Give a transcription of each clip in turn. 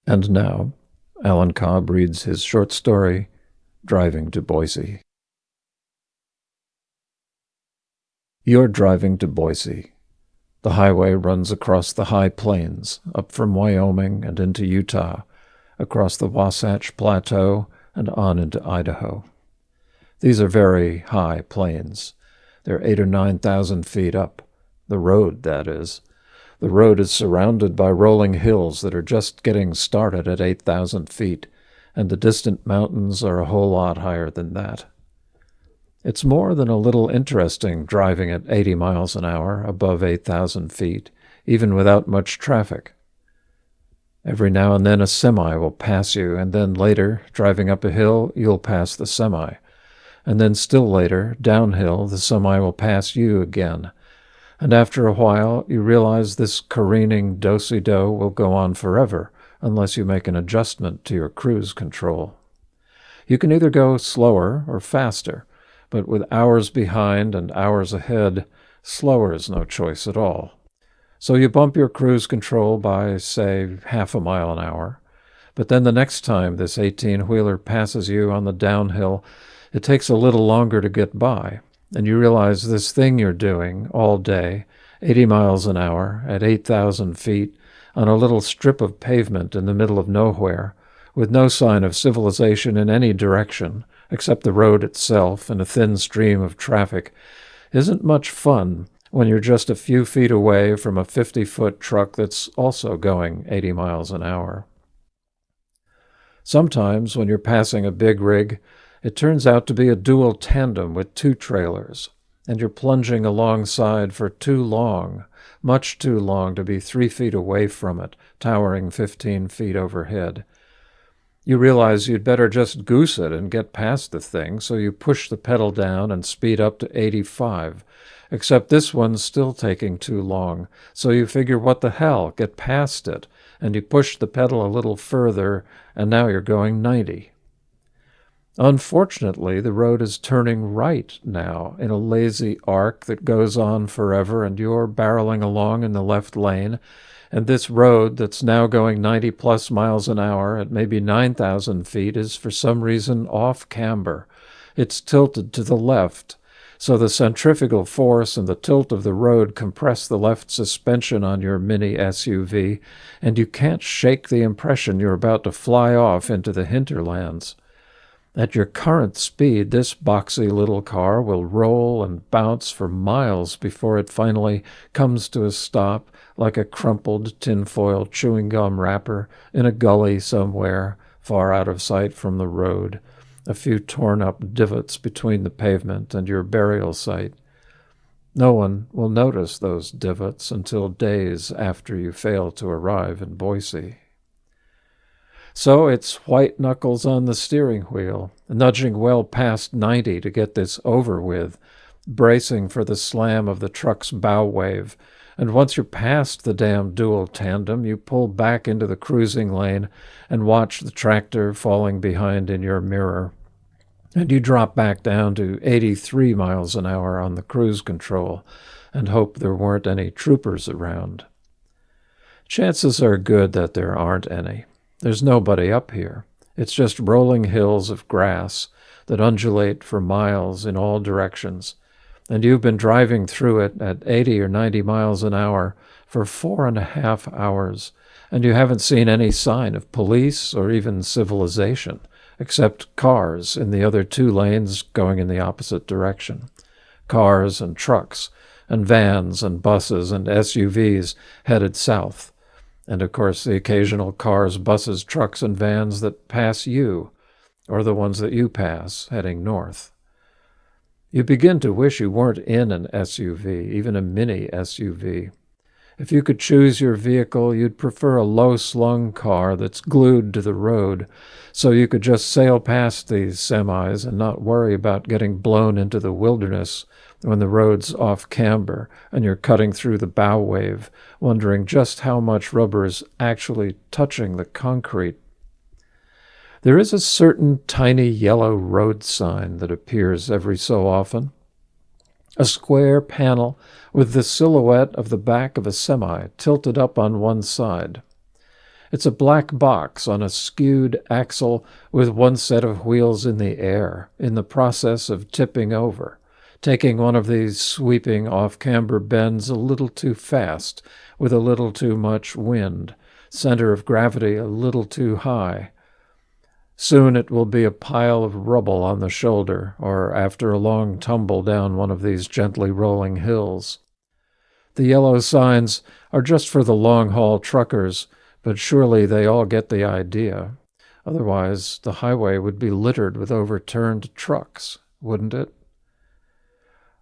And now, Alan Cobb reads his short story, Driving to Boise. You're driving to Boise. The highway runs across the high plains, up from Wyoming and into Utah, across the Wasatch Plateau and on into Idaho. These are very high plains. They're 8,000 or 9,000 feet up. The road, that is. The road is surrounded by rolling hills that are just getting started at 8,000 feet, and the distant mountains are a whole lot higher than that. It's more than a little interesting driving at 80 miles an hour above 8,000 feet, even without much traffic. Every now and then a semi will pass you, and then later, driving up a hill, you'll pass the semi. And then still later, downhill, the semi will pass you again. And after a while, you realize this careening do-si-do will go on forever unless you make an adjustment to your cruise control. You can either go slower or faster, but with hours behind and hours ahead, slower is no choice at all. So you bump your cruise control by, say, half a mile an hour. But then the next time this 18-wheeler passes you on the downhill, it takes a little longer to get by, and you realize this thing you're doing all day, 80 miles an hour at 8,000 feet, on a little strip of pavement in the middle of nowhere, with no sign of civilization in any direction, except the road itself and a thin stream of traffic, isn't much fun when you're just a few feet away from a 50-foot truck that's also going 80 miles an hour. Sometimes, when you're passing a big rig, it turns out to be a dual tandem with two trailers, and you're plunging alongside for too long, much too long to be 3 feet away from it, towering 15 feet overhead. You realize you'd better just goose it and get past the thing, so you push the pedal down and speed up to 85, except this one's still taking too long, so you figure, what the hell, get past it, and you push the pedal a little further, and now you're going 90. Unfortunately, the road is turning right now in a lazy arc that goes on forever, and you're barreling along in the left lane, and this road that's now going 90-plus miles an hour at maybe 9,000 feet is for some reason off camber. It's tilted to the left, so the centrifugal force and the tilt of the road compress the left suspension on your mini SUV, and you can't shake the impression you're about to fly off into the hinterlands. At your current speed, this boxy little car will roll and bounce for miles before it finally comes to a stop like a crumpled tinfoil chewing gum wrapper in a gully somewhere far out of sight from the road, a few torn-up divots between the pavement and your burial site. No one will notice those divots until days after you fail to arrive in Boise. So it's white knuckles on the steering wheel, nudging well past 90 to get this over with, bracing for the slam of the truck's bow wave, and once you're past the damn dual tandem, you pull back into the cruising lane and watch the tractor falling behind in your mirror. And you drop back down to 83 miles an hour on the cruise control and hope there weren't any troopers around. Chances are good that there aren't any. There's nobody up here. It's just rolling hills of grass that undulate for miles in all directions, and you've been driving through it at 80 or 90 miles an hour for 4.5 hours, and you haven't seen any sign of police or even civilization, except cars in the other 2 lanes going in the opposite direction. Cars and trucks, and vans and buses and SUVs headed south. And, of course, the occasional cars, buses, trucks, and vans that pass you, or the ones that you pass, heading north. You begin to wish you weren't in an SUV, even a mini SUV. If you could choose your vehicle, you'd prefer a low-slung car that's glued to the road, so you could just sail past these semis and not worry about getting blown into the wilderness when the road's off camber and you're cutting through the bow wave, wondering just how much rubber is actually touching the concrete. There is a certain tiny yellow road sign that appears every so often, a square panel with the silhouette of the back of a semi tilted up on one side. It's a black box on a skewed axle with one set of wheels in the air, in the process of tipping over, taking one of these sweeping off-camber bends a little too fast, with a little too much wind, center of gravity a little too high. Soon it will be a pile of rubble on the shoulder, or after a long tumble down one of these gently rolling hills. The yellow signs are just for the long-haul truckers, but surely they all get the idea. Otherwise, the highway would be littered with overturned trucks, wouldn't it?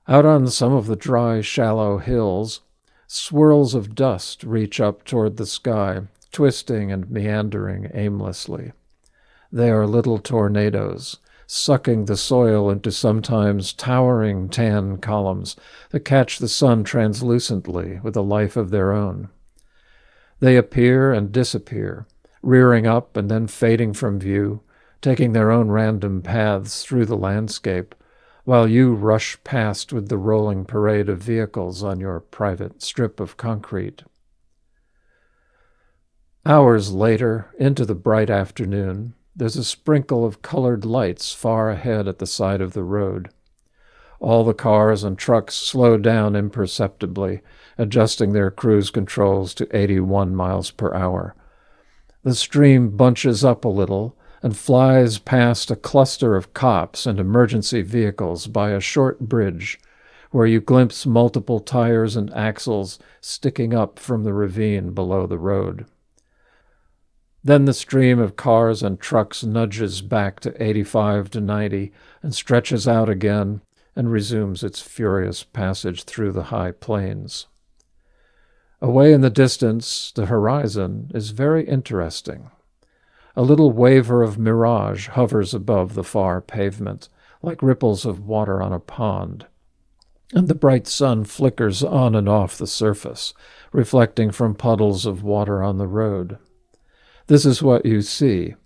Out on some of the dry, shallow hills, swirls of dust reach up toward the sky, twisting and meandering aimlessly. They are little tornadoes, sucking the soil into sometimes towering tan columns that catch the sun translucently with a life of their own. They appear and disappear, rearing up and then fading from view, taking their own random paths through the landscape, while you rush past with the rolling parade of vehicles on your private strip of concrete. Hours later, into the bright afternoon, there's a sprinkle of colored lights far ahead at the side of the road. All the cars and trucks slow down imperceptibly, adjusting their cruise controls to 81 miles per hour. The stream bunches up a little and flies past a cluster of cops and emergency vehicles by a short bridge, where you glimpse multiple tires and axles sticking up from the ravine below the road. Then the stream of cars and trucks nudges back to 85 to 90 and stretches out again and resumes its furious passage through the high plains. Away in the distance, the horizon is very interesting. A little waver of mirage hovers above the far pavement, like ripples of water on a pond, and the bright sun flickers on and off the surface, reflecting from puddles of water on the road. This is what you see,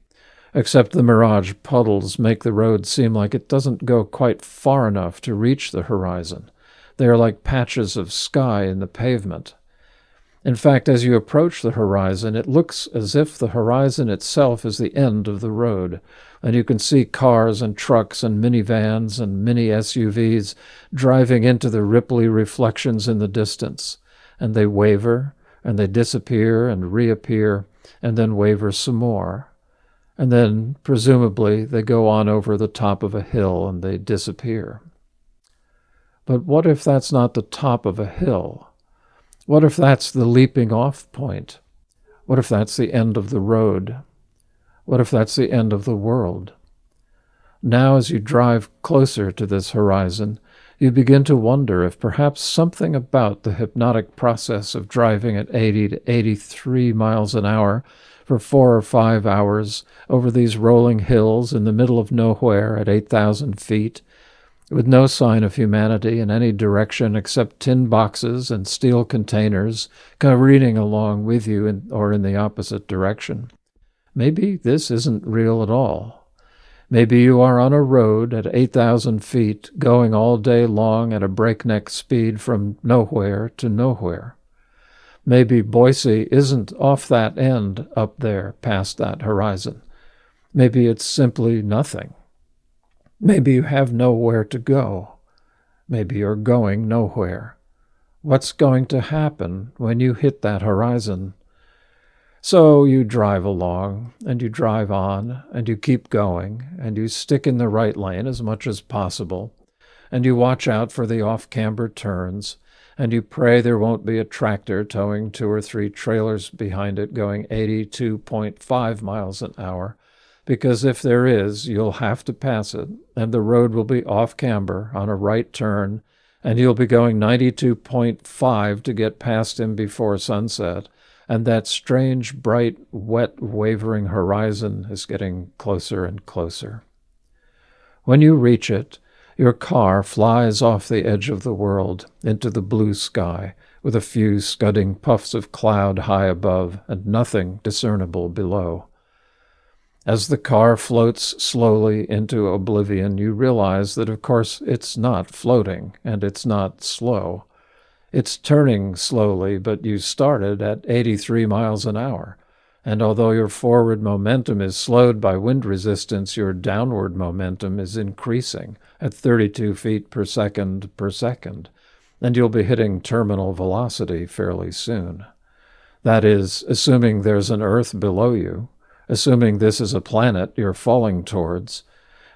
except the mirage puddles make the road seem like it doesn't go quite far enough to reach the horizon. They are like patches of sky in the pavement. In fact, as you approach the horizon, it looks as if the horizon itself is the end of the road, and you can see cars and trucks and minivans and mini SUVs driving into the ripply reflections in the distance, and they waver, and they disappear and reappear, and then waver some more. And then, presumably, they go on over the top of a hill and they disappear. But what if that's not the top of a hill? What if that's the leaping off point? What if that's the end of the road? What if that's the end of the world? Now, as you drive closer to this horizon, you begin to wonder if perhaps something about the hypnotic process of driving at 80 to 83 miles an hour for 4 or 5 hours over these rolling hills in the middle of nowhere at 8,000 feet, with no sign of humanity in any direction except tin boxes and steel containers careening along with you or in the opposite direction. Maybe this isn't real at all. Maybe you are on a road at 8,000 feet, going all day long at a breakneck speed from nowhere to nowhere. Maybe Boise isn't off that end up there past that horizon. Maybe it's simply nothing. Maybe you have nowhere to go. Maybe you're going nowhere. What's going to happen when you hit that horizon? So you drive along, and you drive on, and you keep going, and you stick in the right lane as much as possible, and you watch out for the off-camber turns, and you pray there won't be a tractor towing 2 or 3 trailers behind it going 82.5 miles an hour, because if there is, you'll have to pass it, and the road will be off-camber on a right turn, and you'll be going 92.5 to get past him before sunset, and that strange, bright, wet, wavering horizon is getting closer and closer. When you reach it, your car flies off the edge of the world into the blue sky, with a few scudding puffs of cloud high above and nothing discernible below. As the car floats slowly into oblivion, you realize that, of course, it's not floating, and it's not slow. It's turning slowly, but you started at 83 miles an hour, And although your forward momentum is slowed by wind resistance, your downward momentum is increasing at 32 feet per second, and you'll be hitting terminal velocity fairly soon. That is, assuming there's an Earth below you, assuming this is a planet you're falling towards,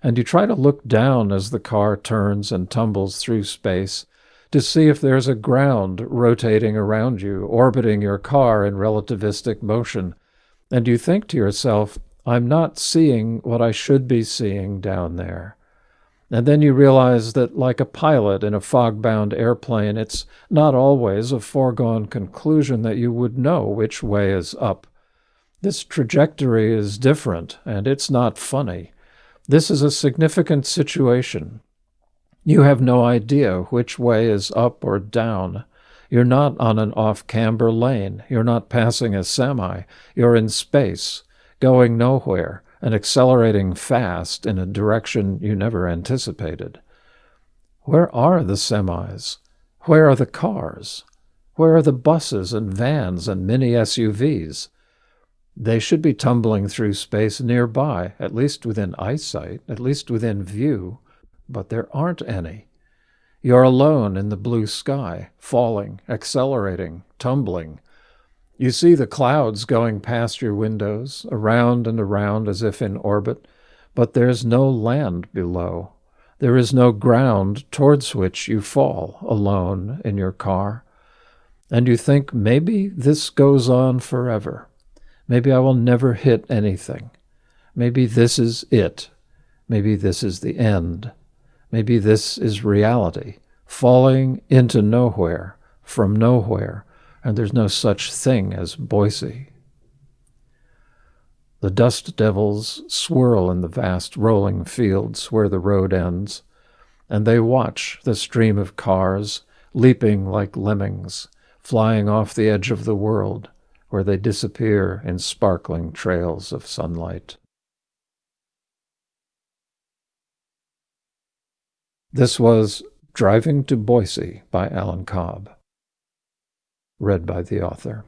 and you try to look down as the car turns and tumbles through space to see if there's a ground rotating around you, orbiting your car in relativistic motion, and you think to yourself, I'm not seeing what I should be seeing down there. And then you realize that, like a pilot in a fog-bound airplane, it's not always a foregone conclusion that you would know which way is up. This trajectory is different, and it's not funny. This is a significant situation. You have no idea which way is up or down. You're not on an off-camber lane. You're not passing a semi. You're in space, going nowhere, and accelerating fast in a direction you never anticipated. Where are the semis? Where are the cars? Where are the buses and vans and mini SUVs? They should be tumbling through space nearby, at least within eyesight, at least within view, but there aren't any. You're alone in the blue sky, falling, accelerating, tumbling. You see the clouds going past your windows, around and around as if in orbit, but there's no land below. There is no ground towards which you fall alone in your car. And you think, maybe this goes on forever. Maybe I will never hit anything. Maybe this is it. Maybe this is the end. Maybe this is reality, falling into nowhere, from nowhere, and there's no such thing as Boise. The dust devils swirl in the vast rolling fields where the road ends, and they watch the stream of cars, leaping like lemmings, flying off the edge of the world, where they disappear in sparkling trails of sunlight. This was Driving to Boise by Alan Cobb, read by the author.